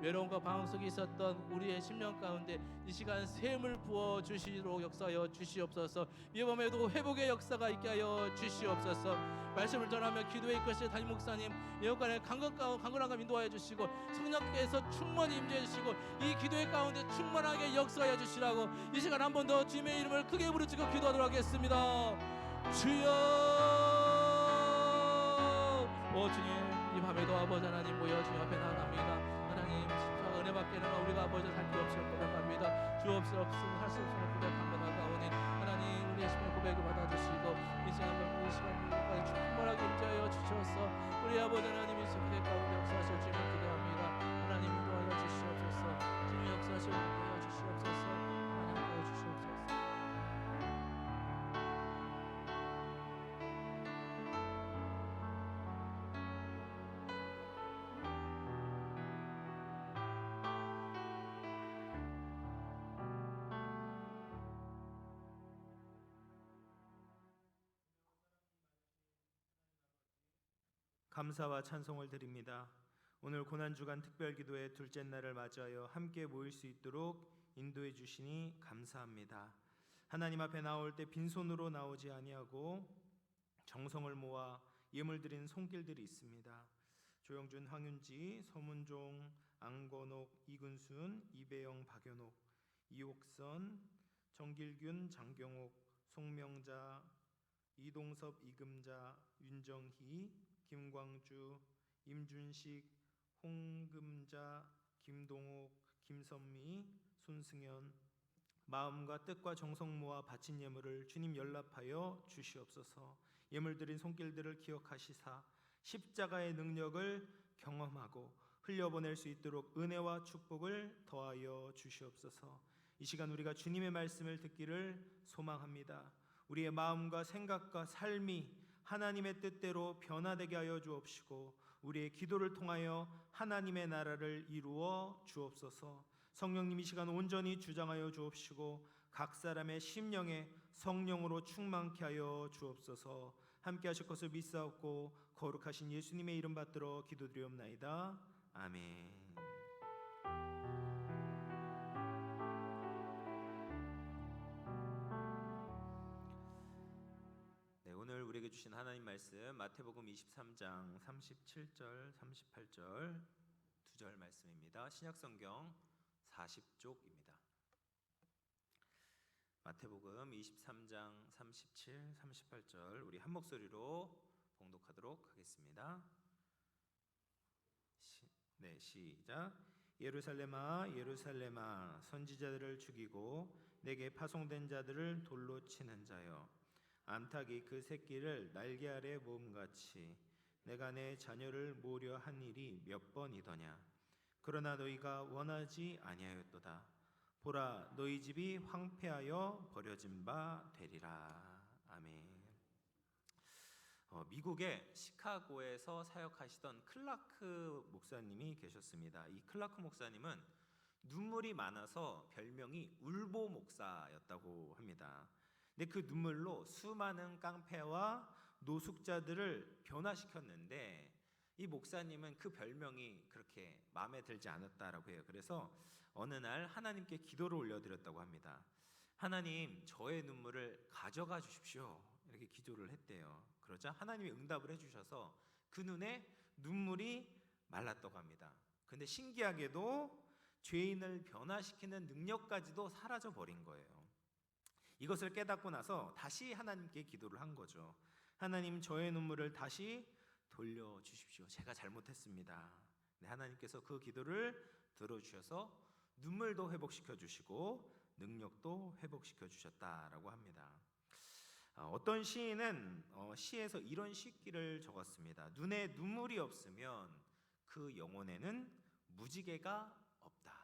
외로움과 방황 속에 있었던 우리의 심령 가운데 이 시간 샘을 부어 주시도록 역사하여 주시옵소서. 이 밤에도 회복의 역사가 있게 하여 주시옵소서. 말씀을 전하며 기도에 이끄실 담임 목사님 여호간의 강건함과 인도하여 주시고 성령께서 충만히 임재해 주시고 이 기도의 가운데 충만하게 역사하여 주시라고 이 시간 한 번 더 주님의 이름을 크게 부르짖고 기도하도록 하겠습니다. 주여, 오 주님, 이 밤에도 아버지 하나님 모여 주님 앞에 나아갑니다. 하나님 진짜 은혜 받기는 우리가 아버지 살 길 없을 고백합니다. 주 없이 할 수 없음을 고백합니다. 가오니 하나님 우리의 심령 고백을 받아주시고 이 시간까지 충만하게 임재하여 주셔서 우리 아버지 하나님 이 세계 가운데 역사하실 주님을 기도합니다. 하나님 인도하여 주시옵소서. 주님 역사하실 인도하여 주시옵소서. 하나님 인도하여 주시옵소서. 감사와 찬송을 드립니다. 오늘 고난주간 특별기도의 둘째 날을 맞이하여 함께 모일 수 있도록 인도해 주시니 감사합니다. 하나님 앞에 나올 때 빈손으로 나오지 아니하고 정성을 모아 예물 드린 손길들이 있습니다. 조영준, 황윤지, 서문종, 안건옥, 이근순, 이배영, 박연옥, 이옥선, 정길균, 장경옥, 송명자, 이동섭, 이금자, 윤정희, 김광주, 임준식, 홍금자, 김동옥, 김선미, 손승연, 마음과 뜻과 정성 모아 바친 예물을 주님 연락하여 주시옵소서. 예물 드린 손길들을 기억하시사 십자가의 능력을 경험하고 흘려보낼 수 있도록 은혜와 축복을 더하여 주시옵소서. 이 시간 우리가 주님의 말씀을 듣기를 소망합니다. 우리의 마음과 생각과 삶이 하나님의 뜻대로 변화되게 하여 주옵시고 우리의 기도를 통하여 하나님의 나라를 이루어 주옵소서. 성령님 이 시간 온전히 주장하여 주옵시고 각 사람의 심령에 성령으로 충만케 하여 주옵소서. 함께 하실 것을 믿사옵고 거룩하신 예수님의 이름 받들어 기도드리옵나이다. 아멘. 오늘 우리에게 주신 하나님 말씀 마태복음 23장 37절 38절 2절 말씀입니다. 신약성경 40쪽입니다. 마태복음 23장 37, 38절 우리 한 목소리로 봉독하도록 하겠습니다. 시작. 예루살렘아 예루살렘아 선지자들을 죽이고 내게 파송된 자들을 돌로 치는 자여 암탉이 그 새끼를 날개 아래 모음같이 내가 내 자녀를 모으려 한 일이 몇 번이더냐. 그러나 너희가 원하지 아니하였도다. 보라 너희 집이 황폐하여 버려진 바 되리라. 아멘. 미국의 시카고에서 사역하시던 클라크 목사님이 계셨습니다. 이 클라크 목사님은 눈물이 많아서 별명이 울보 목사였다고 합니다. 근데 그 눈물로 수많은 깡패와 노숙자들을 변화시켰는데 이 목사님은 그 별명이 그렇게 마음에 들지 않았다라고 해요. 그래서 어느 날 하나님께 기도를 올려드렸다고 합니다. 하나님 저의 눈물을 가져가 주십시오. 이렇게 기도를 했대요. 그러자 하나님이 응답을 해주셔서 그 눈에 눈물이 말랐다고 합니다. 근데 신기하게도 죄인을 변화시키는 능력까지도 사라져 버린 거예요. 이것을 깨닫고 나서 다시 하나님께 기도를 한 거죠. 하나님 저의 눈물을 다시 돌려주십시오. 제가 잘못했습니다. 네, 하나님께서 그 기도를 들어주셔서 눈물도 회복시켜 주시고 능력도 회복시켜 주셨다라고 합니다. 어떤 시인은 시에서 이런 시기를 적었습니다. 눈에 눈물이 없으면 그 영혼에는 무지개가 없다.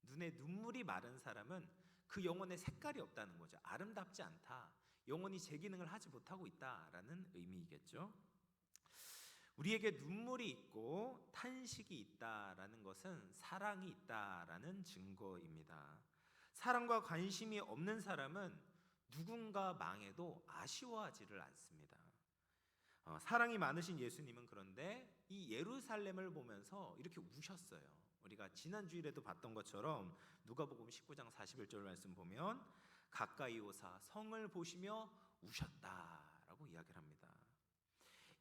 눈에 눈물이 마른 사람은 그 영혼의 색깔이 없다는 거죠. 아름답지 않다. 영혼이 제 기능을 하지 못하고 있다라는 의미이겠죠. 우리에게 눈물이 있고 탄식이 있다라는 것은 사랑이 있다라는 증거입니다. 사랑과 관심이 없는 사람은 누군가 망해도 아쉬워하지를 않습니다. 사랑이 많으신 예수님은 그런데 이 예루살렘을 보면서 이렇게 우셨어요. 우리가 지난 주일에도 봤던 것처럼 누가복음 19장 41절 말씀 보면 가까이 오사 성을 보시며 우셨다라고 이야기를 합니다.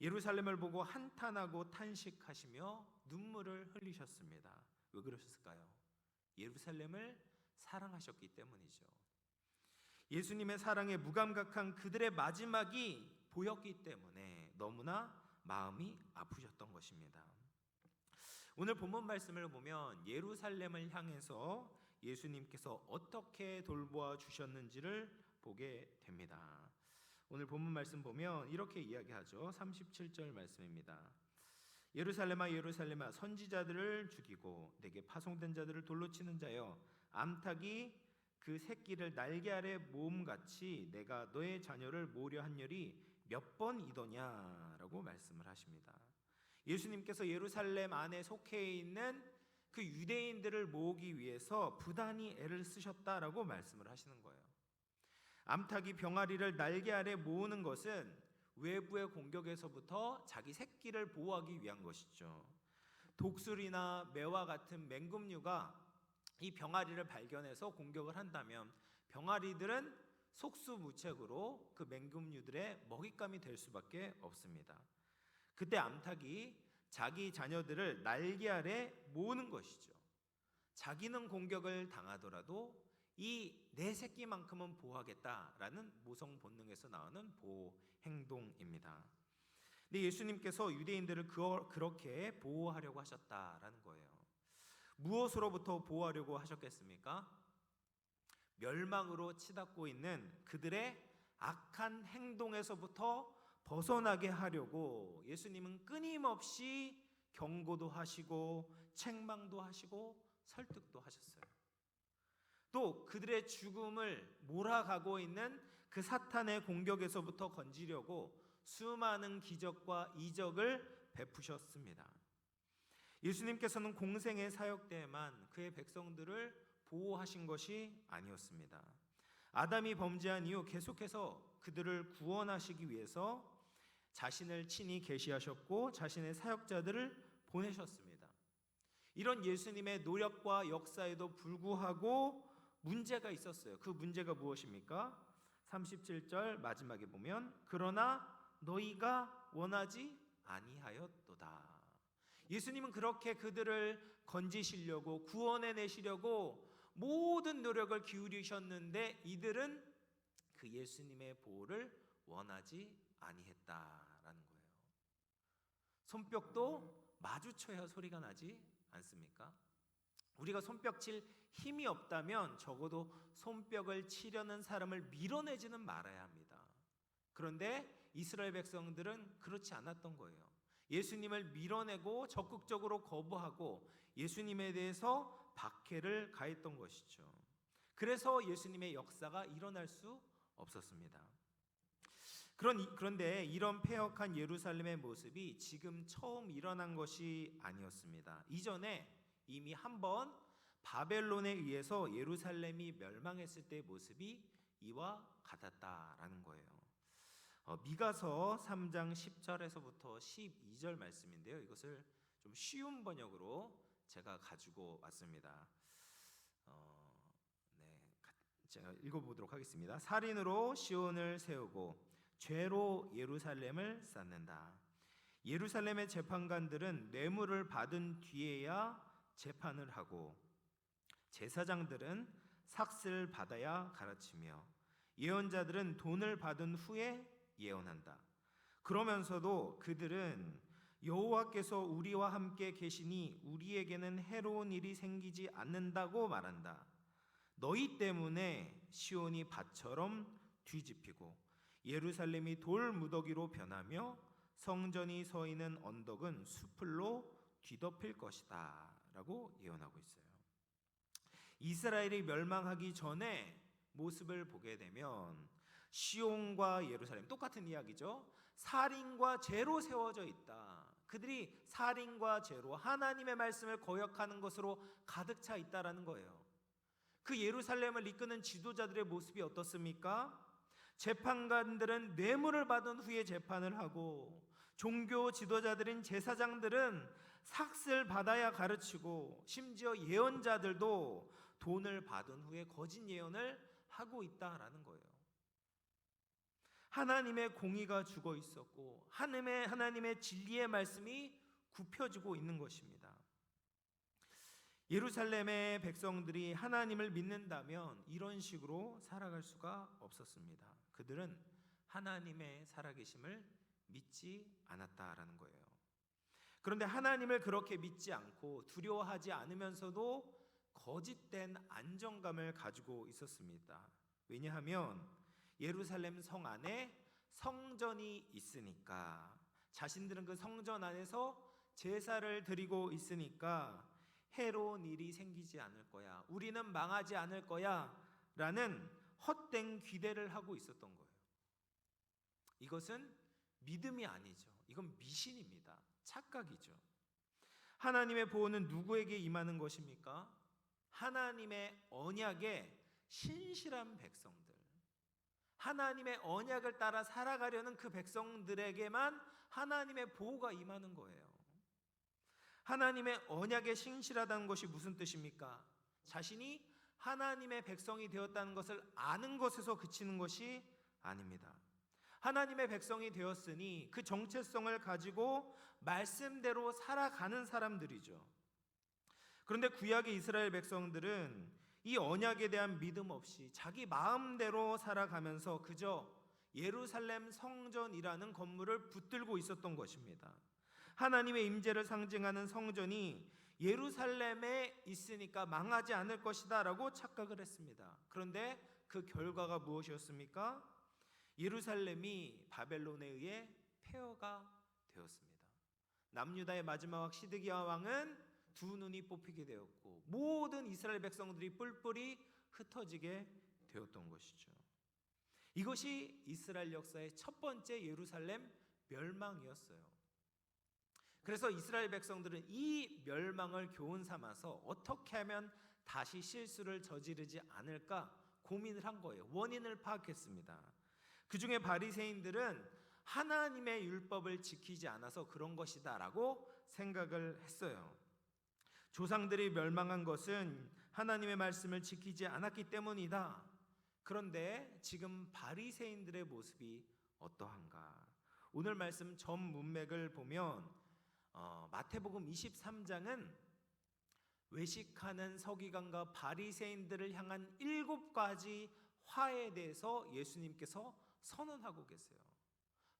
예루살렘을 보고 한탄하고 탄식하시며 눈물을 흘리셨습니다. 왜 그러셨을까요? 예루살렘을 사랑하셨기 때문이죠. 예수님의 사랑에 무감각한 그들의 마지막이 보였기 때문에 너무나 마음이 아프셨던 것입니다. 오늘 본문 말씀을 보면 예루살렘을 향해서 예수님께서 어떻게 돌보아 주셨는지를 보게 됩니다. 오늘 본문 말씀 보면 이렇게 이야기하죠. 37절 말씀입니다. 예루살렘아 예루살렘아 선지자들을 죽이고 내게 파송된 자들을 돌로 치는 자여 암탉이 그 새끼를 날개 아래 모음같이 내가 너의 자녀를 모으려 한 열이 몇 번이더냐라고 말씀을 하십니다. 예수님께서 예루살렘 안에 속해 있는 그 유대인들을 모으기 위해서 부단히 애를 쓰셨다라고 말씀을 하시는 거예요. 암탉이 병아리를 날개 아래 모으는 것은 외부의 공격에서부터 자기 새끼를 보호하기 위한 것이죠. 독수리나 매와 같은 맹금류가 이 병아리를 발견해서 공격을 한다면 병아리들은 속수무책으로 그 맹금류들의 먹잇감이 될 수밖에 없습니다. 그때 암탉이 자기 자녀들을 날개 아래 모으는 것이죠. 자기는 공격을 당하더라도 이 내 새끼만큼은 보호하겠다라는 모성 본능에서 나오는 보호 행동입니다. 근데 예수님께서 유대인들을 그렇게 보호하려고 하셨다라는 거예요. 무엇으로부터 보호하려고 하셨겠습니까? 멸망으로 치닫고 있는 그들의 악한 행동에서부터 벗어나게 하려고 예수님은 끊임없이 경고도 하시고 책망도 하시고 설득도 하셨어요. 또 그들의 죽음을 몰아가고 있는 그 사탄의 공격에서부터 건지려고 수많은 기적과 이적을 베푸셨습니다. 예수님께서는 공생의 사역 때에만 그의 백성들을 보호하신 것이 아니었습니다. 아담이 범죄한 이후 계속해서 그들을 구원하시기 위해서 자신을 친히 계시하셨고 자신의 사역자들을 보내셨습니다. 이런 예수님의 노력과 역사에도 불구하고 문제가 있었어요. 그 문제가 무엇입니까? 37절 마지막에 보면 그러나 너희가 원하지 아니하였도다. 예수님은 그렇게 그들을 건지시려고 구원해내시려고 모든 노력을 기울이셨는데 이들은 그 예수님의 보호를 원하지 아니했다라는 거예요. 손뼉도 마주쳐야 소리가 나지 않습니까? 우리가 손뼉 칠 힘이 없다면 적어도 손뼉을 치려는 사람을 밀어내지는 말아야 합니다. 그런데 이스라엘 백성들은 그렇지 않았던 거예요. 예수님을 밀어내고 적극적으로 거부하고 예수님에 대해서 박해를 가했던 것이죠. 그래서 예수님의 역사가 일어날 수 없었습니다. 그런데 이런 패역한 예루살렘의 모습이 지금 처음 일어난 것이 아니었습니다. 이전에 이미 한번 바벨론에 의해서 예루살렘이 멸망했을 때의 모습이 이와 같았다라는 거예요. 미가서 3장 10절에서부터 12절 말씀인데요. 이것을 좀 쉬운 번역으로 제가 가지고 왔습니다. 제가 읽어보도록 하겠습니다. 살인으로 시온을 세우고 죄로 예루살렘을 쌓는다. 예루살렘의 재판관들은 뇌물을 받은 뒤에야 재판을 하고 제사장들은 삭슬 받아야 가르치며 예언자들은 돈을 받은 후에 예언한다. 그러면서도 그들은 여호와께서 우리와 함께 계시니 우리에게는 해로운 일이 생기지 않는다고 말한다. 너희 때문에 시온이 밭처럼 뒤집히고 예루살렘이 돌 무더기로 변하며 성전이 서 있는 언덕은 수풀로 뒤덮일 것이다 라고 예언하고 있어요. 이스라엘이 멸망하기 전에 모습을 보게 되면 시온과 예루살렘 똑같은 이야기죠. 살인과 죄로 세워져 있다. 그들이 살인과 죄로 하나님의 말씀을 거역하는 것으로 가득 차 있다라는 거예요. 그 예루살렘을 이끄는 지도자들의 모습이 어떻습니까? 재판관들은 뇌물을 받은 후에 재판을 하고 종교 지도자들인 제사장들은 삭슬 받아야 가르치고 심지어 예언자들도 돈을 받은 후에 거짓 예언을 하고 있다라는 거예요. 하나님의 공의가 죽어 있었고 하나님의 진리의 말씀이 굽혀지고 있는 것입니다. 예루살렘의 백성들이 하나님을 믿는다면 이런 식으로 살아갈 수가 없었습니다. 그들은 하나님의 살아계심을 믿지 않았다라는 거예요. 그런데 하나님을 그렇게 믿지 않고 두려워하지 않으면서도 거짓된 안정감을 가지고 있었습니다. 왜냐하면 예루살렘 성 안에 성전이 있으니까, 자신들은 그 성전 안에서 제사를 드리고 있으니까 해로운 일이 생기지 않을 거야, 우리는 망하지 않을 거야 라는 헛된 기대를 하고 있었던 거예요. 이것은 믿음이 아니죠. 이건 미신입니다. 착각이죠. 하나님의 보호는 누구에게 임하는 것입니까? 하나님의 언약에 신실한 백성들, 하나님의 언약을 따라 살아가려는 그 백성들에게만 하나님의 보호가 임하는 거예요. 하나님의 언약에 신실하다는 것이 무슨 뜻입니까? 자신이 하나님의 백성이 되었다는 것을 아는 것에서 그치는 것이 아닙니다. 하나님의 백성이 되었으니 그 정체성을 가지고 말씀대로 살아가는 사람들이죠. 그런데 구약의 이스라엘 백성들은 이 언약에 대한 믿음 없이 자기 마음대로 살아가면서 그저 예루살렘 성전이라는 건물을 붙들고 있었던 것입니다. 하나님의 임재를 상징하는 성전이 예루살렘에 있으니까 망하지 않을 것이다 라고 착각을 했습니다. 그런데 그 결과가 무엇이었습니까? 예루살렘이 바벨론에 의해 폐허가 되었습니다. 남유다의 마지막 왕 시드기야 왕은 두 눈이 뽑히게 되었고 모든 이스라엘 백성들이 뿔뿔이 흩어지게 되었던 것이죠. 이것이 이스라엘 역사의 첫 번째 예루살렘 멸망이었어요. 그래서 이스라엘 백성들은 이 멸망을 교훈 삼아서 어떻게 하면 다시 실수를 저지르지 않을까 고민을 한 거예요. 원인을 파악했습니다. 그 중에 바리새인들은 하나님의 율법을 지키지 않아서 그런 것이다 라고 생각을 했어요. 조상들이 멸망한 것은 하나님의 말씀을 지키지 않았기 때문이다. 그런데 지금 바리새인들의 모습이 어떠한가? 오늘 말씀 전 문맥을 보면 마태복음 23장은 외식하는 서기관과 바리새인들을 향한 7가지 화에 대해서 예수님께서 선언하고 계세요.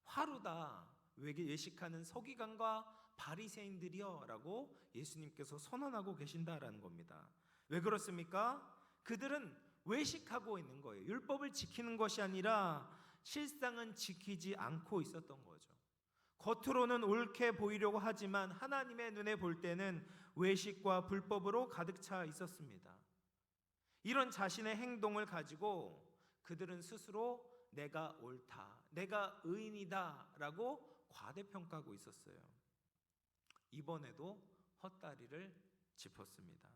화루다, 외식하는 서기관과 바리새인들이여 라고 예수님께서 선언하고 계신다라는 겁니다. 왜 그렇습니까? 그들은 외식하고 있는 거예요. 율법을 지키는 것이 아니라 실상은 지키지 않고 있었던 거죠. 겉으로는 옳게 보이려고 하지만 하나님의 눈에 볼 때는 외식과 불법으로 가득 차 있었습니다. 이런 자신의 행동을 가지고 그들은 스스로 내가 옳다, 내가 의인이다 라고 과대평가하고 있었어요. 이번에도 헛다리를 짚었습니다.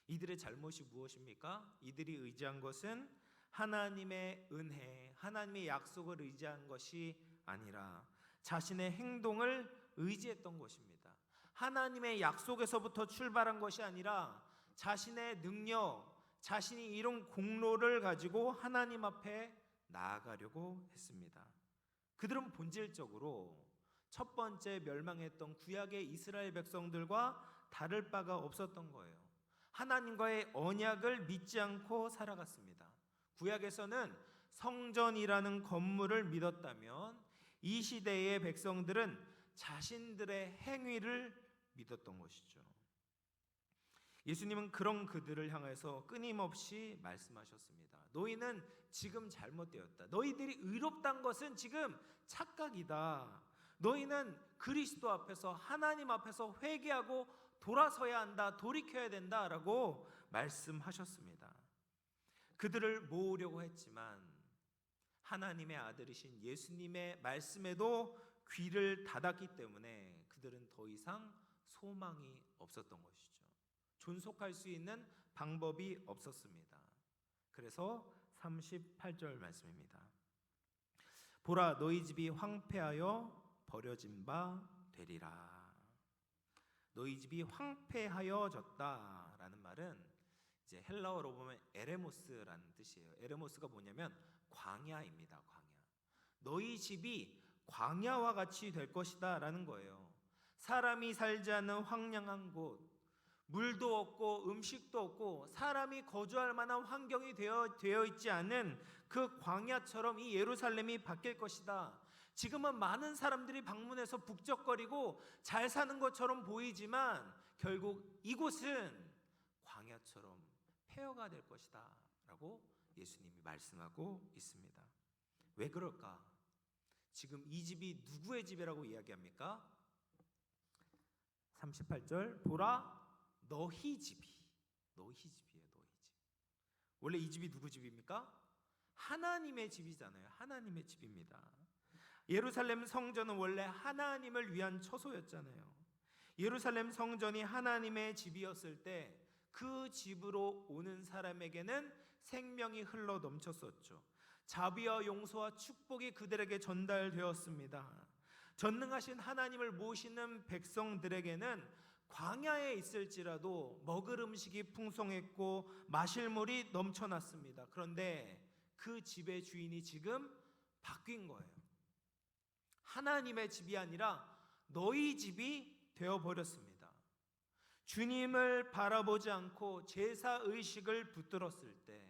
이들의 잘못이 무엇입니까? 이들이 의지한 것은 하나님의 은혜, 하나님의 약속을 의지한 것이 아니라 자신의 행동을 의지했던 것입니다. 하나님의 약속에서부터 출발한 것이 아니라 자신의 능력, 자신이 이룬 공로를 가지고 하나님 앞에 나아가려고 했습니다. 그들은 본질적으로 첫 번째 멸망했던 구약의 이스라엘 백성들과 다를 바가 없었던 거예요. 하나님과의 언약을 믿지 않고 살아갔습니다. 구약에서는 성전이라는 건물을 믿었다면 이 시대의 백성들은 자신들의 행위를 믿었던 것이죠. 예수님은 그런 그들을 향해서 끊임없이 말씀하셨습니다. 너희는 지금 잘못되었다. 너희들이 의롭다는 것은 지금 착각이다. 너희는 그리스도 앞에서, 하나님 앞에서 회개하고 돌아서야 한다, 돌이켜야 된다라고 말씀하셨습니다. 그들을 모으려고 했지만 하나님의 아들이신 예수님의 말씀에도 귀를 닫았기 때문에 그들은 더 이상 소망이 없었던 것이죠. 존속할 수 있는 방법이 없었습니다. 그래서 38절 말씀입니다. 보라, 너희 집이 황폐하여 버려진 바 되리라. 너희 집이 황폐하여졌다라는 말은 이제 헬라어로 보면 에레모스라는 뜻이에요. 에레모스가 뭐냐면 광야입니다. 광야. 너희 집이 광야와 같이 될 것이다라는 거예요. 사람이 살지 않는 황량한 곳, 물도 없고 음식도 없고 사람이 거주할 만한 환경이 되어 있지 않은 그 광야처럼 이 예루살렘이 바뀔 것이다. 지금은 많은 사람들이 방문해서 북적거리고 잘 사는 것처럼 보이지만 결국 이곳은 광야처럼 폐허가 될 것이다 라고 예수님이 말씀하고 있습니다. 왜 그럴까? 지금 이 집이 누구의 집이라고 이야기합니까? 38절 보라 너희 집이, 너희 집이에요. 너희 집. 원래 이 집이 누구 집입니까? 하나님의 집이잖아요. 하나님의 집입니다. 예루살렘 성전은 원래 하나님을 위한 처소였잖아요. 예루살렘 성전이 하나님의 집이었을 때 그 집으로 오는 사람에게는 생명이 흘러 넘쳤었죠. 자비와 용서와 축복이 그들에게 전달되었습니다. 전능하신 하나님을 모시는 백성들에게는 광야에 있을지라도 먹을 음식이 풍성했고 마실 물이 넘쳐났습니다. 그런데 그 집의 주인이 지금 바뀐 거예요. 하나님의 집이 아니라 너희 집이 되어버렸습니다. 주님을 바라보지 않고 제사 의식을 붙들었을 때,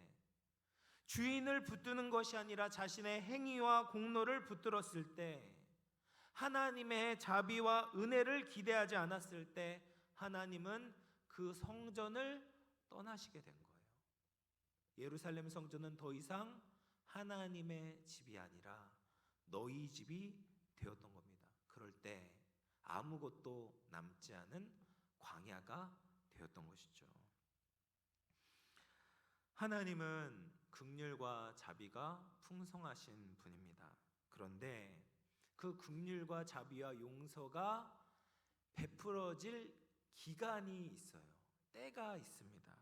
주인을 붙드는 것이 아니라 자신의 행위와 공로를 붙들었을 때, 하나님의 자비와 은혜를 기대하지 않았을 때 하나님은 그 성전을 떠나시게 된 거예요. 예루살렘 성전은 더 이상 하나님의 집이 아니라 너희 집이 되었던 겁니다. 그럴 때 아무것도 남지 않은 광야가 되었던 것이죠. 하나님은 긍휼과 자비가 풍성하신 분입니다. 그런데 그 긍휼과 자비와 용서가 베풀어질 기간이 있어요. 때가 있습니다.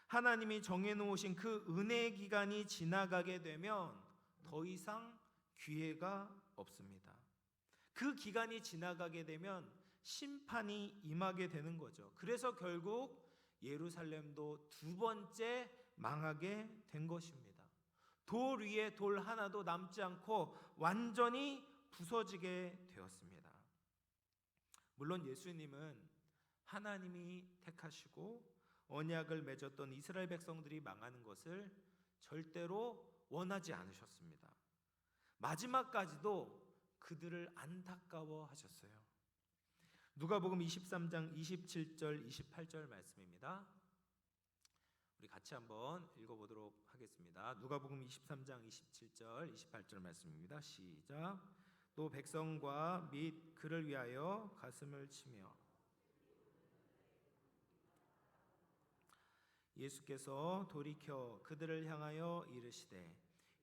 하나님이 정해놓으신 그 은혜의 기간이 지나가게 되면 더 이상 기회가 없습니다. 그 기간이 지나가게 되면 심판이 임하게 되는 거죠. 그래서 결국 예루살렘도 두 번째 망하게 된 것입니다. 돌 위에 돌 하나도 남지 않고 완전히 부서지게 되었습니다. 물론 예수님은 하나님이 택하시고 언약을 맺었던 이스라엘 백성들이 망하는 것을 절대로 원하지 않으셨습니다. 마지막까지도 그들을 안타까워하셨어요. 누가복음 23장 27절 28절 말씀입니다. 우리 같이 한번 읽어보도록 하겠습니다. 누가복음 23장 27절 28절 말씀입니다. 시작. 또 백성과 및 그를 위하여 가슴을 치며 예수께서 돌이켜 그들을 향하여 이르시되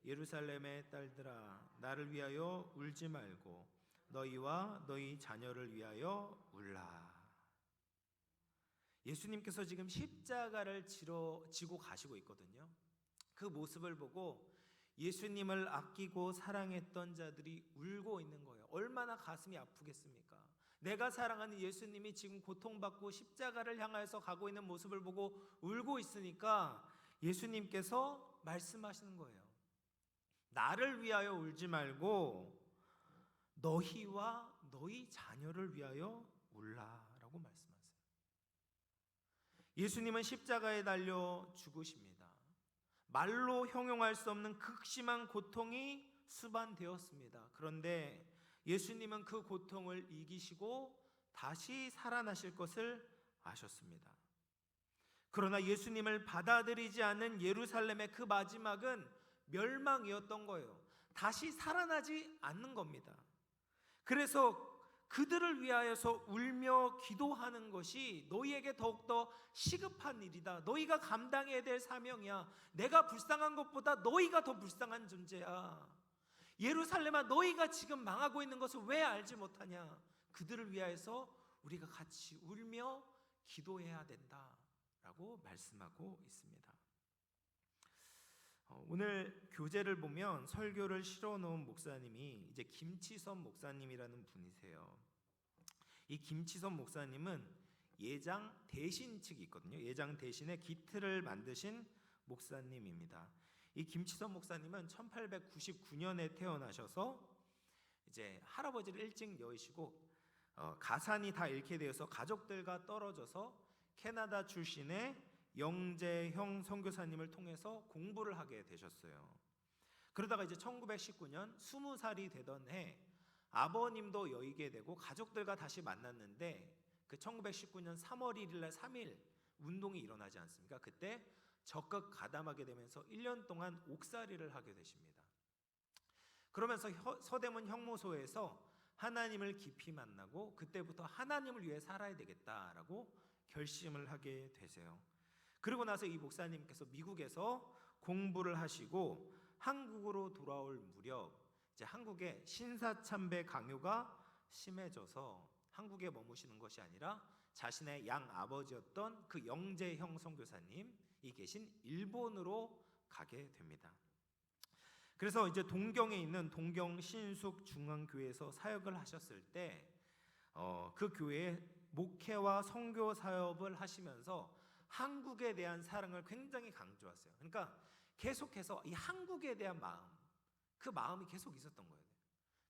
예루살렘의 딸들아 나를 위하여 울지 말고 너희와 너희 자녀를 위하여 울라. 예수님께서 지금 십자가를 지고 가시고 있거든요. 그 모습을 보고 예수님을 아끼고 사랑했던 자들이 울고 있는 거예요. 얼마나 가슴이 아프겠습니까? 내가 사랑하는 예수님이 지금 고통받고 십자가를 향하여서 가고 있는 모습을 보고 울고 있으니까 예수님께서 말씀하시는 거예요. 나를 위하여 울지 말고 너희와 너희 자녀를 위하여 울라라고 말씀하세요. 예수님은 십자가에 달려 죽으십니다. 말로 형용할 수 없는 극심한 고통이 수반되었습니다. 그런데 예수님은 그 고통을 이기시고 다시 살아나실 것을 아셨습니다. 그러나 예수님을 받아들이지 않은 예루살렘의 그 마지막은 멸망이었던 거예요. 다시 살아나지 않는 겁니다. 그래서 그들을 위하여서 울며 기도하는 것이 너희에게 더욱더 시급한 일이다. 너희가 감당해야 될 사명이야. 내가 불쌍한 것보다 너희가 더 불쌍한 존재야. 예루살렘아, 너희가 지금 망하고 있는 것을 왜 알지 못하냐? 그들을 위하여서 우리가 같이 울며 기도해야 된다라고 말씀하고 있습니다. 오늘 교재를 보면 설교를 실어놓은 목사님이 이제 김치선 목사님이라는 분이세요. 이 김치선 목사님은 예장 대신 측이 있거든요. 예장 대신에 기틀을 만드신 목사님입니다. 이 김치선 목사님은 1899년에 태어나셔서 이제 할아버지를 일찍 여의시고 가산이 다 잃게 되어서 가족들과 떨어져서 캐나다 출신의 영재형 선교사님을 통해서 공부를 하게 되셨어요. 그러다가 이제 1919년 20살이 되던 해 아버님도 여의게 되고 가족들과 다시 만났는데 그 1919년 3월 1일 날 3.1 운동이 일어나지 않습니까? 그때 적극 가담하게 되면서 1년 동안 옥살이를 하게 되십니다. 그러면서 서대문 형무소에서 하나님을 깊이 만나고 그때부터 하나님을 위해 살아야 되겠다라고 결심을 하게 되세요. 그리고 나서 이 목사님께서 미국에서 공부를 하시고 한국으로 돌아올 무렵 이제 한국의 신사참배 강요가 심해져서 한국에 머무시는 것이 아니라 자신의 양 아버지였던 그 영재형 선교사님이 계신 일본으로 가게 됩니다. 그래서 이제 동경에 있는 동경 신숙 중앙교회에서 사역을 하셨을 때 그 교회에 목회와 선교 사역을 하시면서 한국에 대한 사랑을 굉장히 강조하세요. 그러니까 계속해서 이 한국에 대한 마음, 그 마음이 계속 있었던 거예요.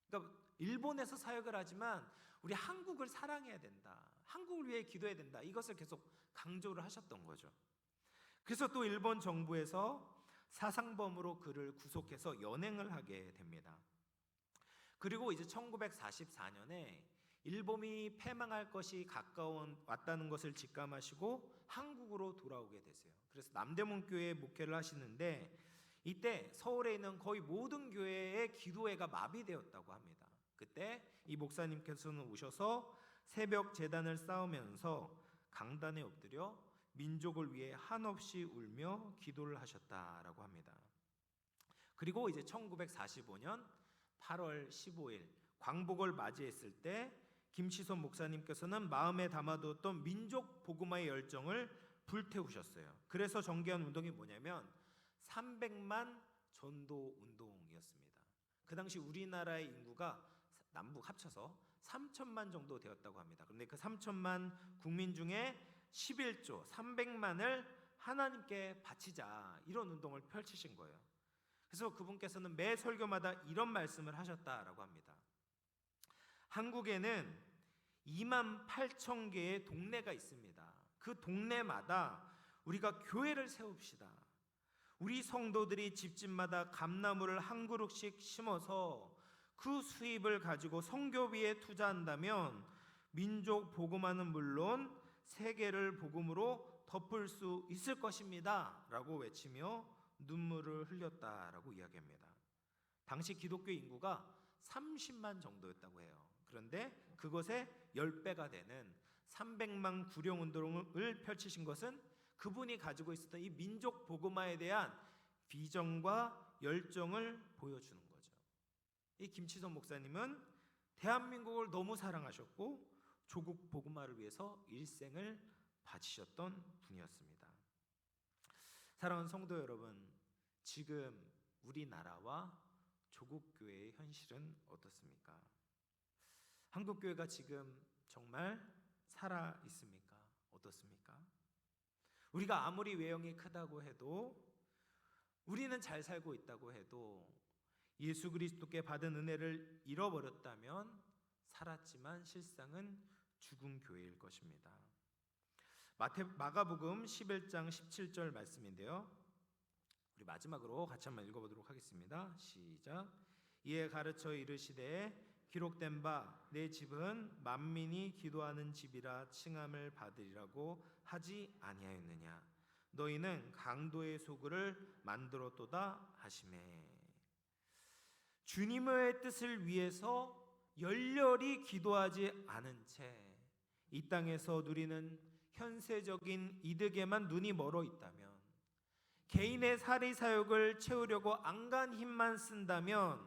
그러니까 일본에서 사역을 하지만 우리 한국을 사랑해야 된다, 한국을 위해 기도해야 된다, 이것을 계속 강조를 하셨던 거죠. 그래서 또 일본 정부에서 사상범으로 그를 구속해서 연행을 하게 됩니다. 그리고 이제 1944년에 일본이 패망할 것이 왔다는 것을 직감하시고 한국으로 돌아오게 되세요. 그래서 남대문 교회에 목회를 하시는데 이때 서울에 있는 거의 모든 교회의 기도회가 마비되었다고 합니다. 그때 이 목사님께서는 오셔서 새벽 제단을 쌓으면서 강단에 엎드려 민족을 위해 한없이 울며 기도를 하셨다라고 합니다. 그리고 이제 1945년 8월 15일 광복을 맞이했을 때 김치선 목사님께서는 마음에 담아두었던 민족 복음화의 열정을 불태우셨어요. 그래서 전개한 운동이 뭐냐면 300만 전도 운동이었습니다. 그 당시 우리나라의 인구가 남북 합쳐서 3천만 정도 되었다고 합니다. 그런데 그 3천만 국민 중에 11조 300만을 하나님께 바치자, 이런 운동을 펼치신 거예요. 그래서 그분께서는 매 설교마다 이런 말씀을 하셨다라고 합니다. 한국에는 2만 8천 개의 동네가 있습니다. 그 동네마다 우리가 교회를 세웁시다. 우리 성도들이 집집마다 감나무를 한 그루씩 심어서 그 수입을 가지고 선교비에 투자한다면 민족 복음화는 물론 세계를 복음으로 덮을 수 있을 것입니다 라고 외치며 눈물을 흘렸다라고 이야기합니다. 당시 기독교 인구가 30만 정도였다고 해요. 그런데 그것의 10배가 되는 300만 구령 운동을 펼치신 것은 그분이 가지고 있었던 이 민족 복음화에 대한 비전과 열정을 보여주는 거죠. 이 김치선 목사님은 대한민국을 너무 사랑하셨고 조국 복음화를 위해서 일생을 바치셨던 분이었습니다. 사랑하는 성도 여러분, 지금 우리나라와 조국 교회의 현실은 어떻습니까? 한국 교회가 지금 정말 살아 있습니까? 어떻습니까? 우리가 아무리 외형이 크다고 해도, 우리는 잘 살고 있다고 해도 예수 그리스도께 받은 은혜를 잃어버렸다면 살았지만 실상은 죽은 교회일 것입니다. 마가복음 11장 17절 말씀인데요, 우리 마지막으로 같이 한번 읽어보도록 하겠습니다. 시작. 이에 가르쳐 이르시되 기록된 바 내 집은 만민이 기도하는 집이라 칭함을 받으리라고 하지 아니하였느냐. 너희는 강도의 소굴을 만들었도다 하시매. 주님의 뜻을 위해서 열렬히 기도하지 않은 채 이 땅에서 누리는 현세적인 이득에만 눈이 멀어 있다면, 개인의 사리 사욕을 채우려고 안간 힘만 쓴다면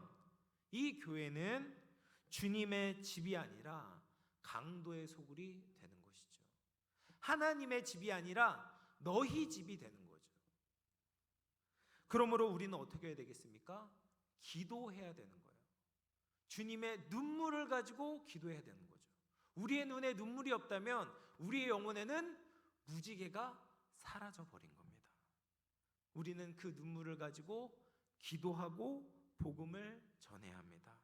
이 교회는 주님의 집이 아니라 강도의 소굴이 되는 것이죠. 하나님의 집이 아니라 너희 집이 되는 거죠. 그러므로 우리는 어떻게 해야 되겠습니까? 기도해야 되는 거예요. 주님의 눈물을 가지고 기도해야 되는 거죠. 우리의 눈에 눈물이 없다면 우리의 영혼에는 무지개가 사라져 버린 겁니다. 우리는 그 눈물을 가지고 기도하고 복음을 전해야 합니다.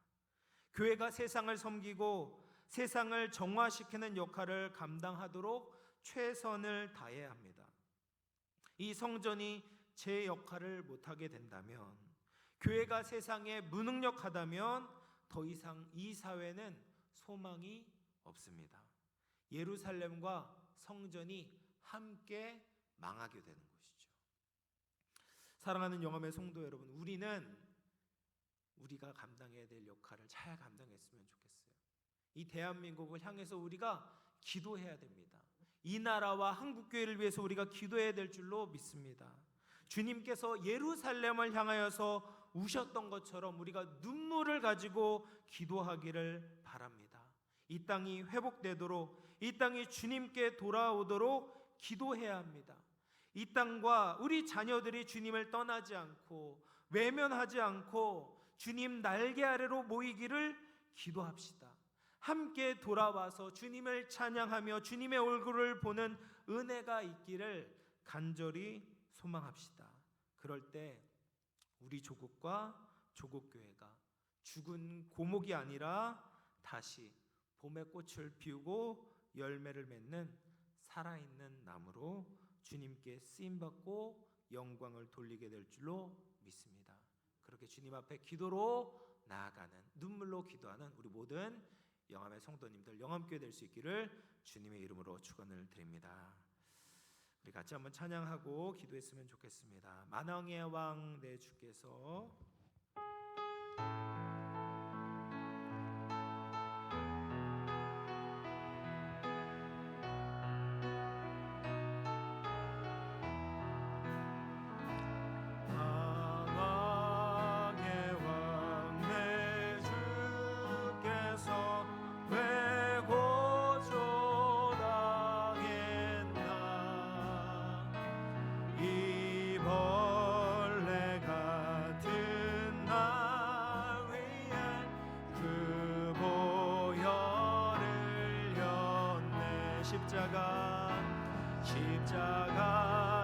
교회가 세상을 섬기고 세상을 정화시키는 역할을 감당하도록 최선을 다해야 합니다. 이 성전이 제 역할을 못하게 된다면, 교회가 세상에 무능력하다면 더 이상 이 사회는 소망이 없습니다. 예루살렘과 성전이 함께 망하게 되는 것이죠. 사랑하는 영암의 성도 여러분, 우리가 감당해야 될 역할을 잘 감당했으면 좋겠어요. 이 대한민국을 향해서 우리가 기도해야 됩니다. 이 나라와 한국교회를 위해서 우리가 기도해야 될 줄로 믿습니다. 주님께서 예루살렘을 향하여서 우셨던 것처럼 우리가 눈물을 가지고 기도하기를 바랍니다. 이 땅이 회복되도록, 이 땅이 주님께 돌아오도록 기도해야 합니다. 이 땅과 우리 자녀들이 주님을 떠나지 않고 외면하지 않고 주님 날개 아래로 모이기를 기도합시다. 함께 돌아와서 주님을 찬양하며 주님의 얼굴을 보는 은혜가 있기를 간절히 소망합시다. 그럴 때 우리 조국과 조국교회가 죽은 고목이 아니라 다시 봄의 꽃을 피우고 열매를 맺는 살아있는 나무로 주님께 쓰임받고 영광을 돌리게 될 줄로 믿습니다. 그렇게 주님 앞에 기도로 나아가는, 눈물로 기도하는 우리 모든 영암의 성도님들, 영암교회 될 수 있기를 주님의 이름으로 축원을 드립니다. 우리 같이 한번 찬양하고 기도했으면 좋겠습니다. 만왕의 왕 내 주께서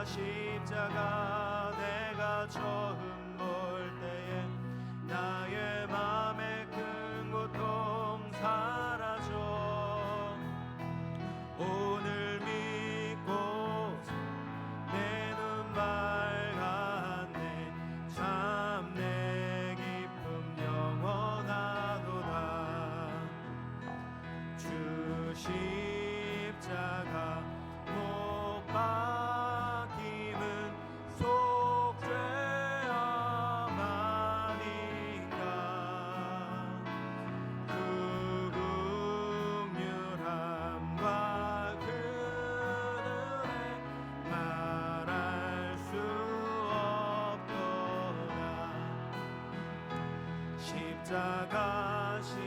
십자가 내가 처음 볼 때에 나의 맘에 큰 고통 사라져 오늘 믿고 내 눈 밝았네 참 내 기쁨 영원하도다 주 십자가 못 박힘은 속죄함아니까 그 긍휼함과 그 은혜 말할 수 없도다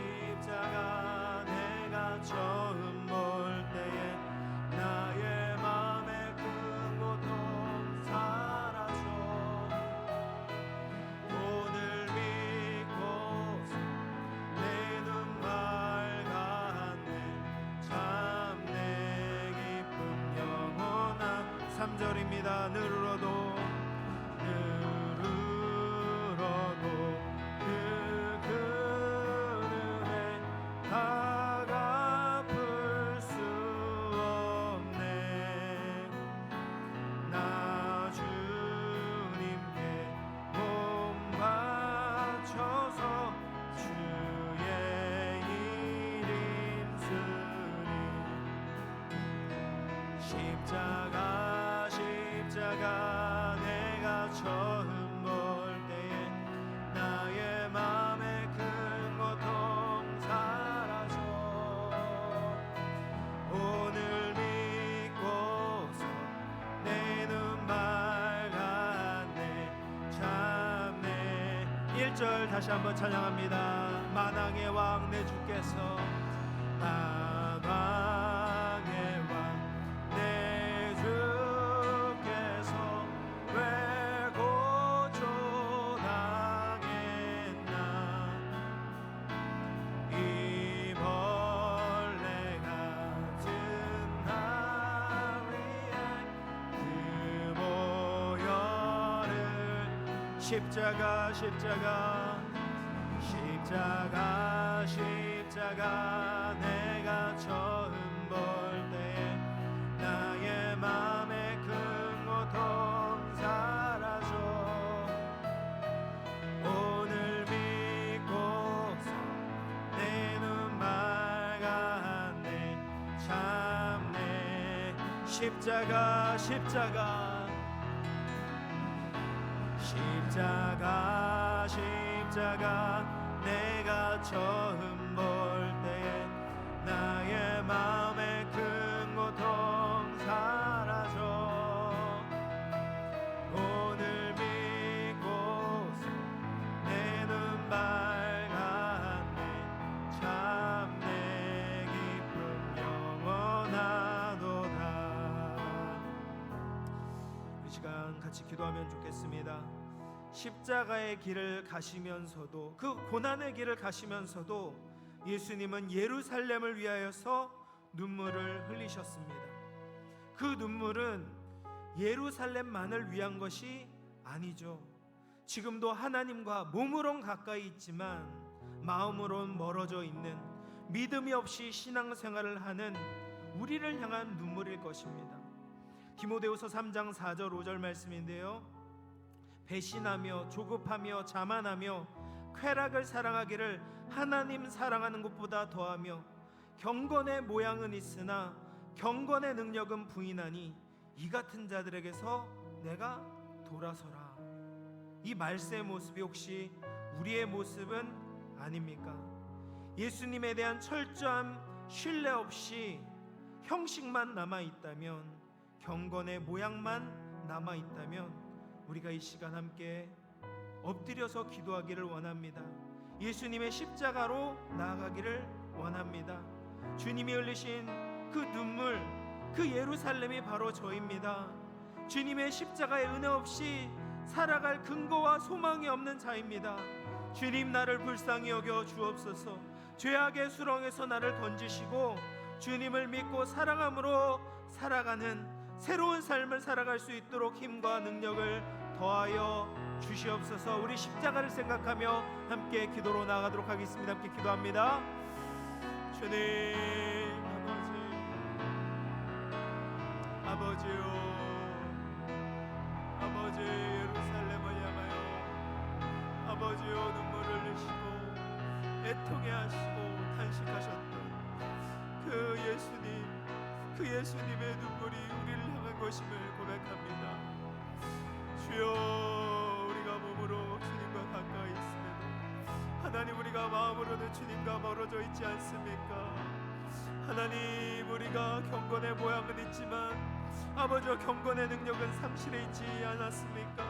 십자가 내가 처음 볼 때에 나의 맘에 큰 고통 사라져 오늘 믿고서 내 눈 밝았네 참 내 기쁨 영원한 3절입니다. 느르러도 그 은혜 다 갚을 수 없네 나 주님께 몸 바쳐서 주의 일 힘쓰리 십자가 내가 처음 볼 때에 나의 맘에 큰 고통 사라져 오늘 믿고서 내 눈 밝았네 참 내 1절 다시 한번 찬양합니다. 만왕의 왕 내 주께서 만왕의 왕 내 주께서 왜 고초당했나 이 벌레가 십자가 십자가 십자가 십자가 내가 처음 볼 때에 나의 맘의 큰 고통 사라져 오늘 믿고서 내 눈 맑았네 참네 십자가 십자가 십자가 십자가 내가 처음 볼 때에 나의 마음의 큰 고통 사라져 오늘 믿고서 내 눈 밝았네 참 내 기쁨 영원하도다. 이 시간 같이 기도하면 좋겠습니다. 십자가의 길을 가시면서도 그 고난의 길을 가시면서도 예수님은 예루살렘을 위하여서 눈물을 흘리셨습니다. 그 눈물은 예루살렘만을 위한 것이 아니죠. 지금도 하나님과 몸으론 가까이 있지만 마음으론 멀어져 있는 믿음이 없이 신앙생활을 하는 우리를 향한 눈물일 것입니다. 디모데후서 3장 4절 5절 말씀인데요. 배신하며 조급하며 자만하며 쾌락을 사랑하기를 하나님 사랑하는 것보다 더하며 경건의 모양은 있으나 경건의 능력은 부인하니 이 같은 자들에게서 내가 돌아서라. 이 말세의 모습이 혹시 우리의 모습은 아닙니까? 예수님에 대한 철저한 신뢰 없이 형식만 남아있다면, 경건의 모양만 남아있다면 우리가 이 시간 함께 엎드려서 기도하기를 원합니다. 예수님의 십자가로 나아가기를 원합니다. 주님이 흘리신 그 눈물, 그 예루살렘이 바로 저입니다. 주님의 십자가의 은혜 없이 살아갈 근거와 소망이 없는 자입니다. 주님, 나를 불쌍히 여겨 주옵소서. 죄악의 수렁에서 나를 건지시고 주님을 믿고 사랑함으로 살아가는 새로운 삶을 살아갈 수 있도록 힘과 능력을 더하여 주시옵소서. 우리 십자가를 생각하며 함께 기도로 나아가도록 하겠습니다. 함께 기도합니다. 주님 아버지요, 아버지 예루살렘을 향하여 아버지요 눈물을 흘리시고 애통해 하시고 탄식하셨던 그 예수님의 눈물이 우리를 향한 것임을 고백합니다. 주여, 우리가 몸으로 주님과 가까이 있음에도 하나님, 우리가 마음으로는 주님과 멀어져 있지 않습니까? 하나님, 우리가 경건의 모양은 있지만 아버지와 경건의 능력은 상실해 있지 않았습니까?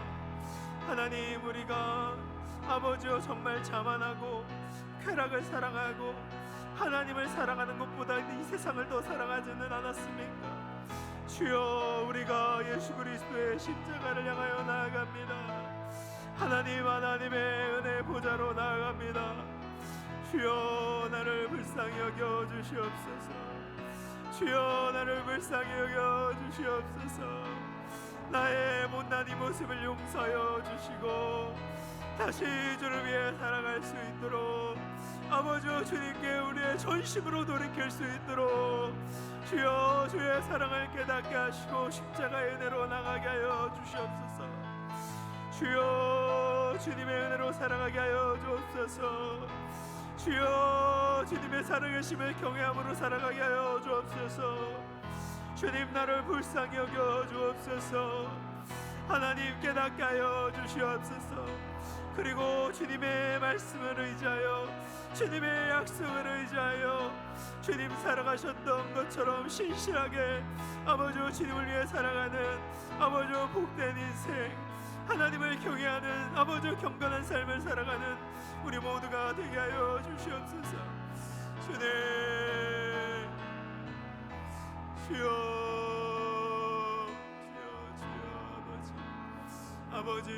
하나님, 우리가 아버지와 정말 자만하고 쾌락을 사랑하고 하나님을 사랑하는 것보다 이 세상을 더 사랑하지는 않았습니까? 주여, 우리가 예수 그리스도의 십자가를 향하여 나아갑니다. 하나님의 은혜 보좌로 나아갑니다. 주여, 나를 불쌍히 여겨 주시옵소서. 주여, 나를 불쌍히 여겨 주시옵소서. 나의 못난 이 모습을 용서하여 주시고 다시 주를 위해 살아갈 수 있도록 아버지와 주님께 우리의 전심으로 돌이킬 수 있도록 주여, 주의 사랑을 깨닫게 하시고 십자가의 은혜로 나가게 하여 주시옵소서. 주여, 주님의 은혜로 살아가게 하여 주옵소서. 주여, 주님의 살아계심을 경외함으로 살아가게 하여 주옵소서. 주님, 나를 불쌍히 여겨 주옵소서. 하나님, 깨닫게 하여 주시옵소서. 그리고 주님의 말씀을 의지하여 주님의 약속을 의지하여 주님 살아가셨던 것처럼 신실하게 아버지와 주님을 위해 살아가는 아버지와 복된 인생, 하나님을 경외하는 아버지와 경건한 삶을 살아가는 우리 모두가 되게 하여 주시옵소서. 주님, 주여 아버지,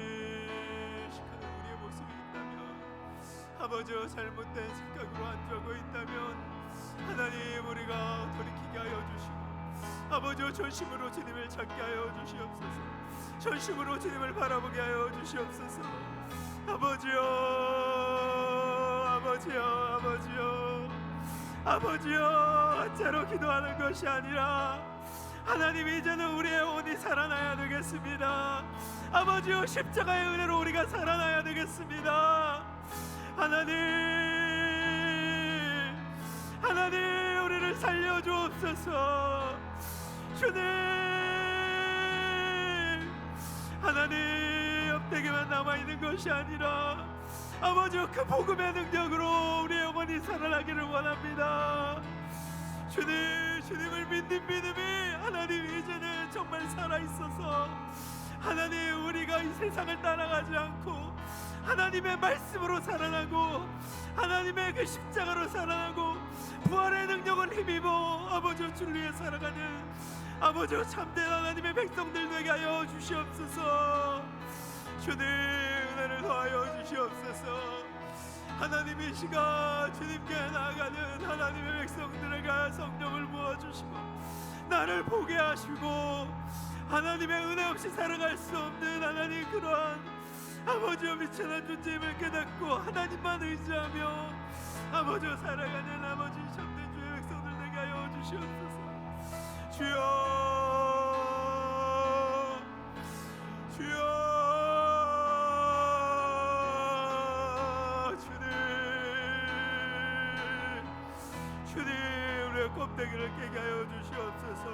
시카는 우리의 모습이 있다면, 아버지와 잘못된 생각으로 안주하고 있다면 하나님, 우리가 돌이키게 하여 주시고 아버지와 전심으로 주님을 찾게 하여 주시옵소서. 전심으로 주님을 바라보게 하여 주시옵소서. 아버지여, 아버지여, 아버지여, 아버지여, 한자로 기도하는 것이 아니라 하나님, 이제는 우리의 영혼이 살아나야 되겠습니다. 아버지여, 십자가의 은혜로 우리가 살아나야 되겠습니다. 하나님, 하나님, 우리를 살려주옵소서. 주님, 하나님, 엎드기만 남아있는 것이 아니라 아버지여, 그 복음의 능력으로 우리 영혼이 살아나기를 원합니다. 주님, 주님을 믿는 믿음이 하나님 이제는 정말 살아있어서 하나님, 우리가 이 세상을 따라가지 않고 하나님의 말씀으로 살아나고 하나님의 그 십자가로 살아나고 부활의 능력을 힘입어 아버지여 주를 위해 살아가는 아버지여 참된 하나님의 백성들 되게 하여 주시옵소서. 주님, 은혜를 더하여 주시옵소서. 하나님, 이 시간 주님께 나아가는 하나님의 백성들에게 성령을 부어주시고 나를 보게 하시고 하나님의 은혜 없이 살아갈 수 없는 하나님, 그러한 아버지여 미천한 존재임을 깨닫고 하나님만 의지하며 아버지여 살아가는 아버지 참된 주의 백성들 되게 하여 주시옵소서. 주여, 주여, 주님, 우리의 껍데기를 깨게 하여 주시옵소서.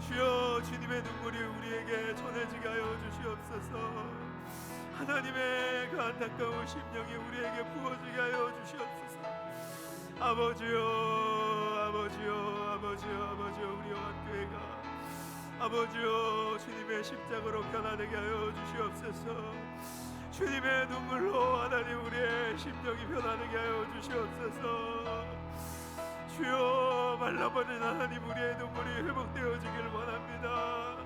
주여, 주님의 눈물이 우리에게 전해지게 하여 주시옵소서. 하나님의 그 안타까운 심령이 우리에게 부어지게 하여 주시옵소서. 아버지여, 아버지여, 아버지여, 아버지여, 우리 영안교회가 아버지여 주님의 십자가로 변화되게 하여 주시옵소서. 주님의 눈물로 하나님, 우리의 심령이 변화되게 하여 주시옵소서. 주여, 말라버린 하나님, 우리의 눈물이 회복되어지길 원합니다.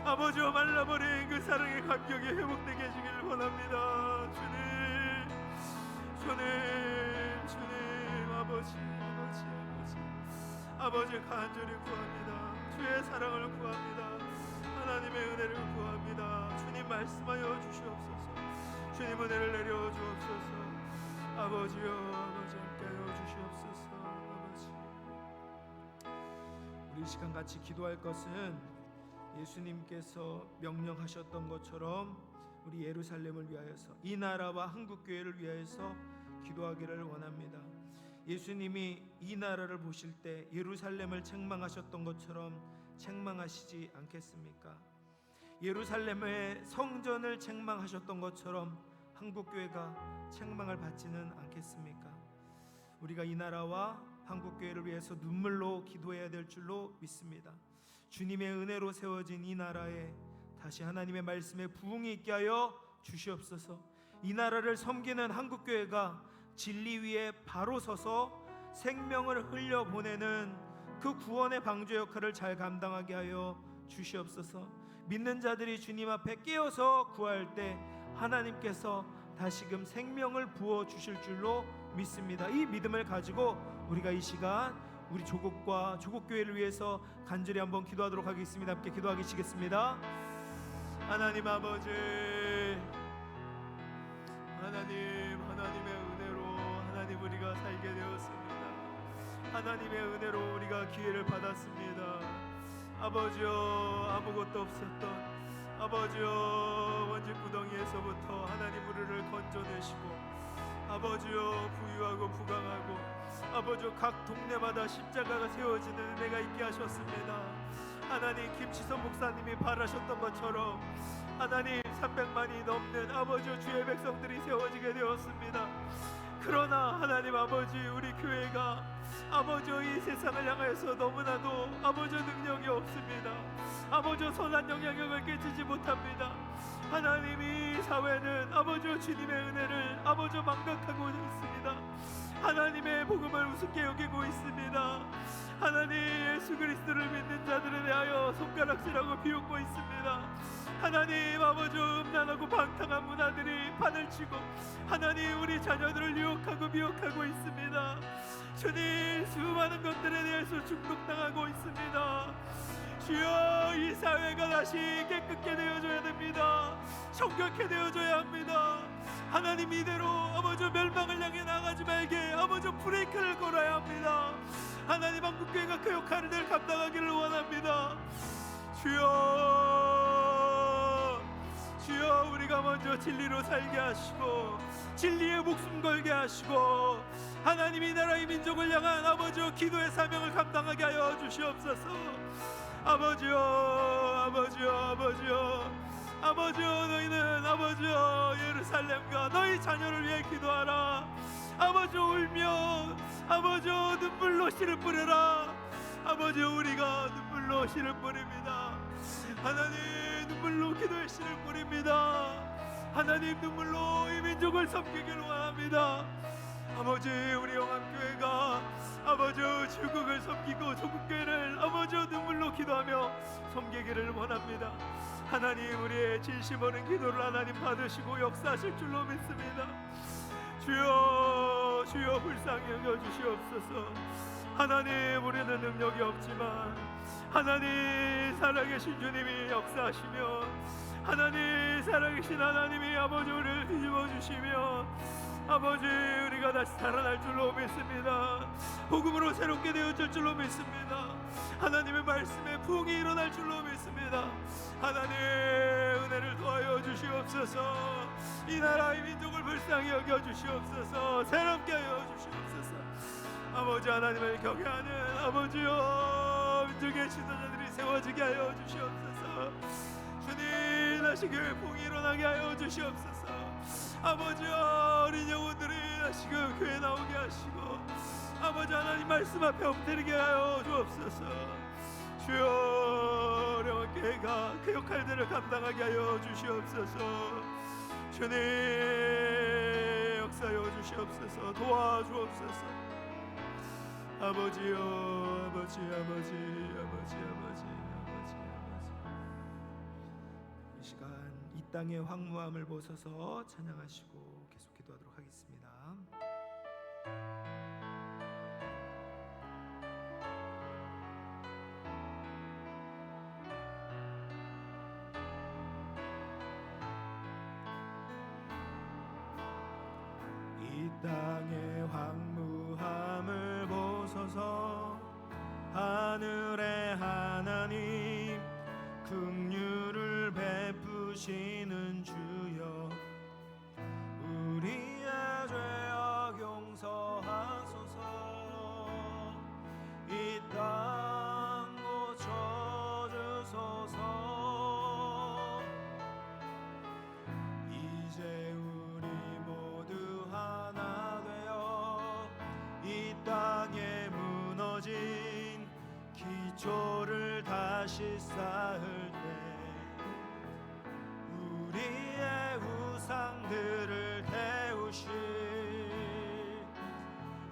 아버지여, 말라버린 그 사랑의 감격이 회복되게 해주길 원합니다. 주님, 주님, 주님, 아버지, 아버지, 아버지, 아버지, 간절히 구합니다. 주의 사랑을 구합니다. 하나님의 은혜를 구합니다. 주님, 말씀하여 주시옵소서. 주님, 은혜를 내려 주옵소서. 아버지여, 아버지, 함께하여 주시옵소서. 아버지, 우리 이 시간 같이 기도할 것은 예수님께서 명령하셨던 것처럼 우리 예루살렘을 위하여서, 이 나라와 한국교회를 위하여서 기도하기를 원합니다. 예수님이 이 나라를 보실 때 예루살렘을 책망하셨던 것처럼 책망하시지 않겠습니까? 예루살렘의 성전을 책망하셨던 것처럼 한국교회가 책망을 받지는 않겠습니까? 우리가 이 나라와 한국교회를 위해서 눈물로 기도해야 될 줄로 믿습니다. 주님의 은혜로 세워진 이 나라에 다시 하나님의 말씀에 부흥이 있게 하여 주시옵소서. 이 나라를 섬기는 한국교회가 진리 위에 바로 서서 생명을 흘려보내는 그 구원의 방주 역할을 잘 감당하게 하여 주시옵소서. 믿는 자들이 주님 앞에 깨어서 구할 때 하나님께서 다시금 생명을 부어 주실 줄로 믿습니다. 이 믿음을 가지고 우리가 이 시간 우리 조국과 조국교회를 위해서 간절히 한번 기도하도록 하겠습니다. 함께 기도하시겠습니다. 하나님 아버지, 하나님, 하나님의 은혜로 하나님 우리가 살게 되었습니다. 하나님의 은혜로 우리가 기회를 받았습니다. 아버지여, 아무것도 없었던 아버지여, 원짓구덩이에서부터 하나님 우리를 건져내시고 아버지여, 부유하고 부강하고 아버지여, 각 동네마다 십자가가 세워지는 은혜가 있게 하셨습니다. 하나님, 김치선 목사님이 바라셨던 것처럼 하나님 300만이 넘는 아버지여 주의 백성들이 세워지게 되었습니다. 그러나 하나님 아버지, 우리 교회가 아버지여 이 세상을 향하여서 너무나도 아버지여 능력이 없습니다. 아버지여 선한 영향력을 끼치지 못합니다. 하나님, 이 사회는 아버지여 주님의 은혜를 아버지여 망각하고 있습니다. 하나님의 복음을 우습게 여기고 있습니다. 하나님, 예수 그리스도를 믿는 자들에 대하여 손가락질하고 비웃고 있습니다. 하나님 아버지여, 음란하고 방탕한 문화들이 판을 치고 하나님 우리 자녀들을 유혹하고 미혹하고 있습니다. 주님, 수많은 것들에 대해서 중독당하고 있습니다. 주여, 이 사회가 다시 깨끗게 되어줘야 됩니다. 정결케 되어줘야 합니다. 하나님, 이대로 아버지 멸망을 향해 나가지 말게 아버지 브레이크를 걸어야 합니다. 하나님, 한국교회가 그 역할을 감당하기를 원합니다. 주여, 주여, 우리가 먼저 진리로 살게 하시고 진리의 목숨 걸게 하시고 하나님, 이 나라의 민족을 향한 아버지여 기도의 사명을 감당하게 하여 주시옵소서. 아버지여, 아버지여, 아버지여, 아버지여, 너희는 아버지여 예루살렘과 너희 자녀를 위해 기도하라. 아버지여, 울며 아버지여 눈물로 씨를 뿌려라. 아버지여, 우리가 눈물로 씨를 뿌립니다. 하나님, 눈물로 기도의 씨를 뿌립니다. 하나님, 눈물로 이 민족을 섬기기를 원합니다. 아버지, 우리 영암교회가 아버지 중국을 섬기고 조국교회를 아버지 눈물로 기도하며 섬기기를 원합니다. 하나님, 우리의 진심 어린 기도를 하나님 받으시고 역사하실 줄로 믿습니다. 주여, 주여, 불쌍히 여겨주시옵소서. 하나님, 우리는 능력이 없지만 하나님, 살아계신 주님이 역사하시며 하나님, 살아계신 하나님이 아버지 우리를 뒤집어 주시며 아버지, 우리가 다시 살아날 줄로 믿습니다. 복음으로 새롭게 되어질 줄로 믿습니다. 하나님의 말씀에 부흥이 일어날 줄로 믿습니다. 하나님, 은혜를 더하여 주시옵소서. 이 나라의 민족을 불쌍히 여겨 주시옵소서. 새롭게 하여 주시옵소서. 아버지, 하나님을 경외하는 아버지여 민족의 지도자들이 세워지게 하여 주시옵소서. 주님, 다시 교회 부흥이 일어나게 하여 주시옵소서. 아버지여, 어린 영혼들이 다시 교회 나오게 하시고 아버지, 하나님 말씀 앞에 엎드리게 하여 주옵소서. 주여, 영원교회가 그 역할들을 감당하게 하여 주시옵소서. 주님, 역사하여 주시옵소서. 도와주옵소서. 아버지여, 아버지, 아버지, 아버지, 아버지, 아버지, 아버지. 이 시간 이 땅의 황무함을 보소서 찬양하시고 계속 기도하도록 하겠습니다. 이 땅의 황무함을 보소서. 하늘의 하나님, 긍휼을 베푸시는 주여, 우리의 죄악 용서하소서. 이 땅 고쳐주소서. 이제 우리 모두 하나 되어 이 땅에 무너진 기초를 다시 쌓을 때 우리의 우상들을 태우실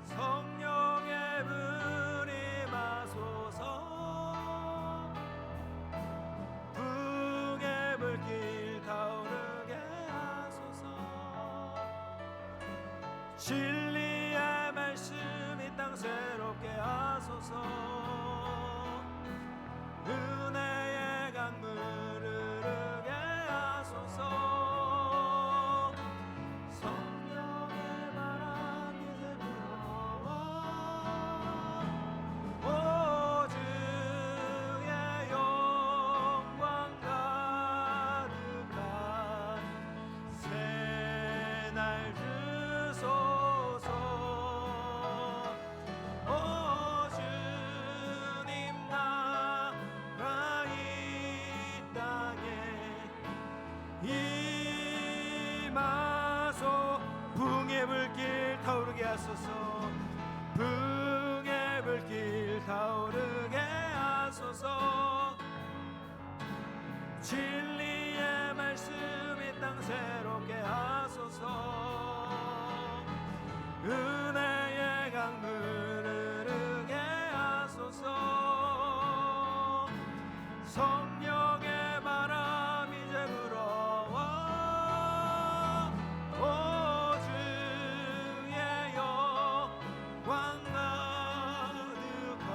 성령의 불이 마소서. 북의 불길 타오르게 하소서. 진리의 말씀 이 땅 새롭게 하소서. 은혜의 강물 흐르게 하소서. 성령의 바람 이제 불어와. 오 주의 영광 가득한 새날 주소서. 오 주님, 나라 이 땅에 임하소. 붕의 불길 타오르게 하소서. 붕의 불길 타오르게 하소서. 진리의 말씀 이 땅 새롭게 하소서. 은혜의 강물 흐르게 하소서. 성령의 바람 이제 불어와. 오 주의 영광 가득한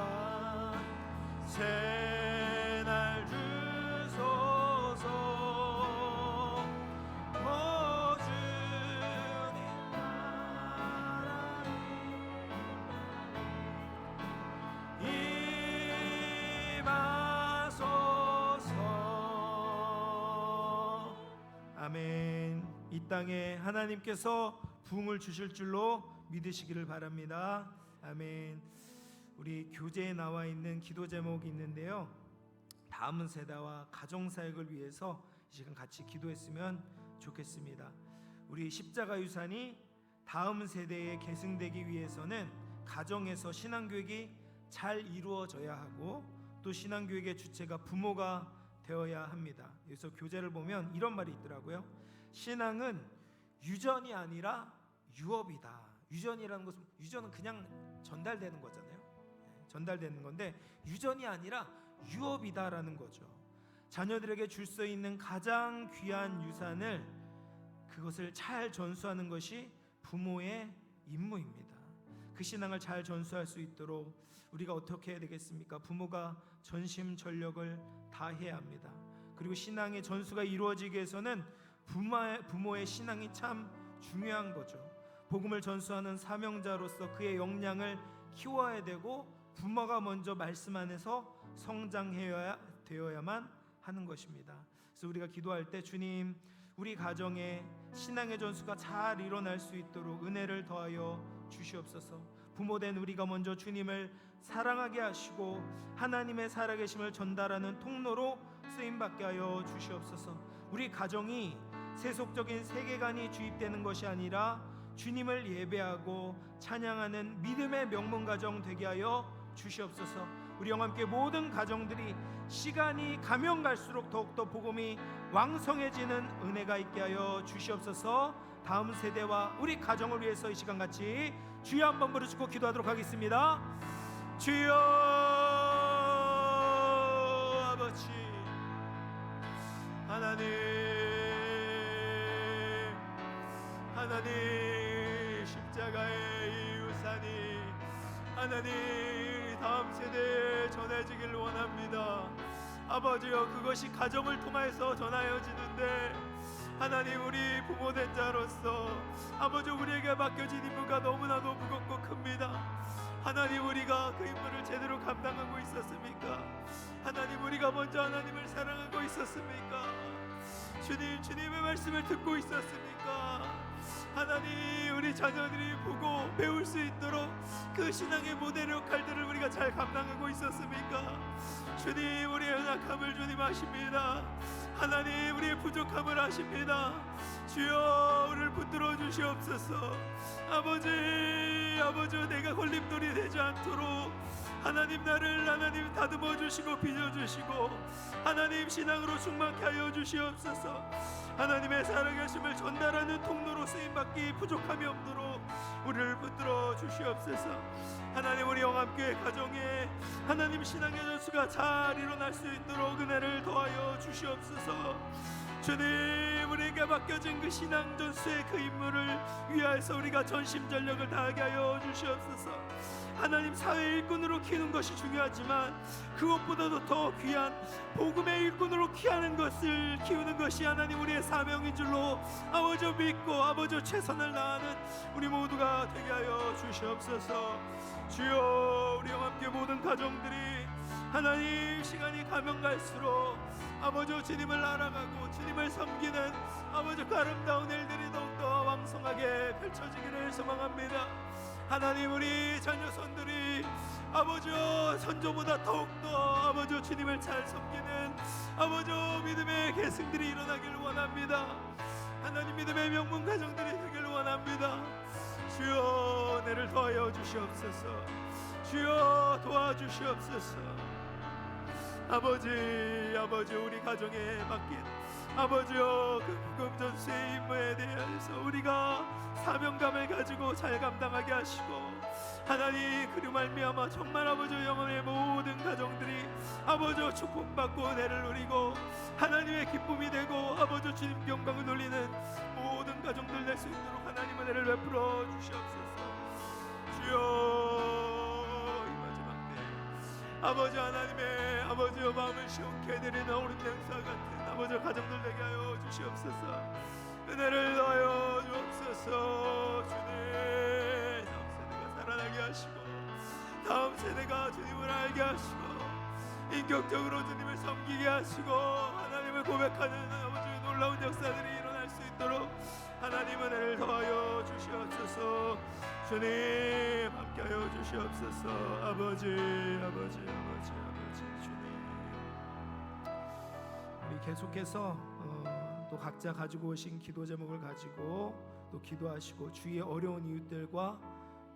새날 아멘. 이 땅에 하나님께서 부흥을 주실 줄로 믿으시기를 바랍니다. 아멘. 우리 교재에 나와 있는 기도 제목이 있는데요, 다음 세대와 가정사역을 위해서 이 시간 같이 기도했으면 좋겠습니다. 우리 십자가 유산이 다음 세대에 계승되기 위해서는 가정에서 신앙교육이 잘 이루어져야 하고, 또 신앙교육의 주체가 부모가 되어야 합니다. 그래서 교재를 보면 이런 말이 있더라고요. 신앙은 유전이 아니라 유업이다. 유전이라는 것은, 유전은 그냥 전달되는 거잖아요. 전달되는 건데 유전이 아니라 유업이다라는 거죠. 자녀들에게 줄 수 있는 가장 귀한 유산을, 그것을 잘 전수하는 것이 부모의 임무입니다. 그 신앙을 잘 전수할 수 있도록 우리가 어떻게 해야 되겠습니까? 부모가 전심전력을 다해야 합니다. 그리고 신앙의 전수가 이루어지기 위해서는 부모의 신앙이 참 중요한 거죠. 복음을 전수하는 사명자로서 그의 역량을 키워야 되고, 부모가 먼저 말씀 안에서 성장해야 되어야만 하는 것입니다. 그래서 우리가 기도할 때, 주님, 우리 가정에 신앙의 전수가 잘 일어날 수 있도록 은혜를 더하여 주시옵소서. 부모된 우리가 먼저 주님을 사랑하게 하시고 하나님의 살아계심을 전달하는 통로로 쓰임받게 하여 주시옵소서. 우리 가정이 세속적인 세계관이 주입되는 것이 아니라 주님을 예배하고 찬양하는 믿음의 명문가정 되게 하여 주시옵소서. 우리 영함께 모든 가정들이 시간이 가면 갈수록 더욱더 복음이 왕성해지는 은혜가 있게 하여 주시옵소서. 다음 세대와 우리 가정을 위해서 이 시간 같이 주여 한번 부르시고 기도하도록 하겠습니다. 주여 아버지 하나님 십자가의 이 유산이 하나님 다음 세대에 전해지길 원합니다. 아버지여, 그것이 가정을 통해서 전하여지는데 하나님, 우리 부모된 자로서 아버지, 우리에게 맡겨진 임무가 너무나도 무겁고 큽니다. 하나님, 우리가 그 임무를 제대로 감당하고 있었습니까? 하나님, 우리가 먼저 하나님을 사랑하고 있었습니까? 주님의 말씀을 듣고 있었습니까? 하나님, 우리 자녀들이 보고 배울 수 있도록 그 신앙의 모델 역할들을 우리가 잘 감당하고 있었습니까? 주님, 우리의 연약함을 주님 아십니다. 하나님, 우리의 부족함을 아십니다. 주여, 우리를 붙들어 주시옵소서. 아버지, 내가 걸림돌이 되지 않도록 하나님, 나를 하나님 다듬어 주시고 빚어 주시고 하나님 신앙으로 충만케 하여 주시옵소서. 하나님의 살아계심을 전달하는 통로로 쓰임받기 부족함이 없도록 우리를 붙들어 주시옵소서. 하나님, 우리 영함교회 가정에 하나님 신앙의 전수가 잘 일어날 수 있도록 은혜를 더하여 주시옵소서. 주님, 우리에게 맡겨진 그 신앙 전수의 그 임무를 위하여서 우리가 전심전력을 다하게 하여 주시옵소서. 하나님, 사회 일꾼으로 키우는 것이 중요하지만 그것보다도 더 귀한 복음의 일꾼으로 키우는 것이 하나님 우리의 사명인 줄로 아버지 믿고 아버지 최선을 다하는 우리 모두가 되게 하여 주시옵소서. 주여, 우리 영함께 모든 가정들이 하나님 시간이 가면 갈수록 아버지 주님을 알아가고 주님을 섬기는 아버지 그 아름다운 일들이 더욱더 왕성하게 펼쳐지기를 소망합니다. 하나님, 우리 자녀손들이 아버지 선조보다 더욱더 아버지 주님을 잘 섬기는 아버지 믿음의 계승들이 일어나기를 원합니다. 하나님, 믿음의 명문 가정들이 되기를 원합니다. 주여, 은혜를 더하여 주시옵소서. 주여, 도와주시옵소서. 아버지, 우리 가정에 맡긴 아버지여, 그 복음 전수의 임무에 대해서 우리가 사명감을 가지고 잘 감당하게 하시고 하나님, 그리 말미암아 정말 아버지 영혼의 모든 가정들이 아버지 축복받고 은혜를 누리고 하나님의 기쁨이 되고 아버지 주님 영광을 돌리는 모든 가정들 될 수 있도록 하나님 은혜를 베풀어 주시옵소서. 주여, 이 마지막 때 아버지 하나님의 아버지의 마음을 시원케 해드리는 어린 냄새 같은 아버지 가정들 되게 하여 주시옵소서. 은혜를 더하여 주옵소서. 주님, 다음 세대가 살아나게 하시고 다음 세대가 주님을 알게 하시고 인격적으로 주님을 섬기게 하시고 하나님을 고백하는 아버지의 놀라운 역사들이 일어날 하나님 은혜를 더하여 주시옵소서. 주님 함께하여 주시옵소서. 아버지 주님, 우리 계속해서 또 각자 가지고 오신 기도 제목을 가지고 또 기도하시고 주위의 어려운 이웃들과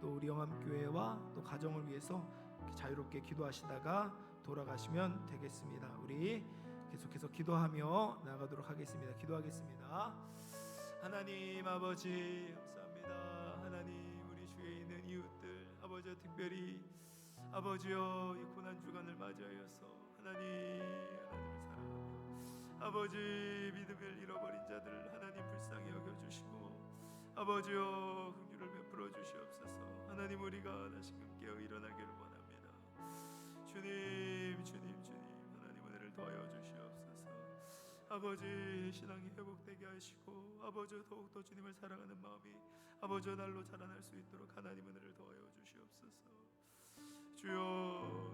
또 우리 영암교회와 또 가정을 위해서 자유롭게 기도하시다가 돌아가시면 되겠습니다. 우리 계속해서 기도하며 나아가도록 하겠습니다. 기도하겠습니다. 하나님 아버지 감사합니다. 하나님 우리 주위에 있는 이웃들 아버지여, 특별히 아버지여 이 고난 주간을 맞이하여서 하나님을 사랑하며 아버지 믿음을 잃어버린 자들 하나님 불쌍히 여겨주시고 아버지여 긍휼을 베풀어 주시옵소서. 하나님 우리가 다시금 깨어 일어나기를 원합니다. 주님 하나님 은혜를 더하여 주시옵소서. 아버지 신앙이 회복되게 하시고 아버지 더욱더 주님을 사랑하는 마음이 아버지 날로 자라날 수 있도록 하나님 은혜를 더하여 주시옵소서. 주여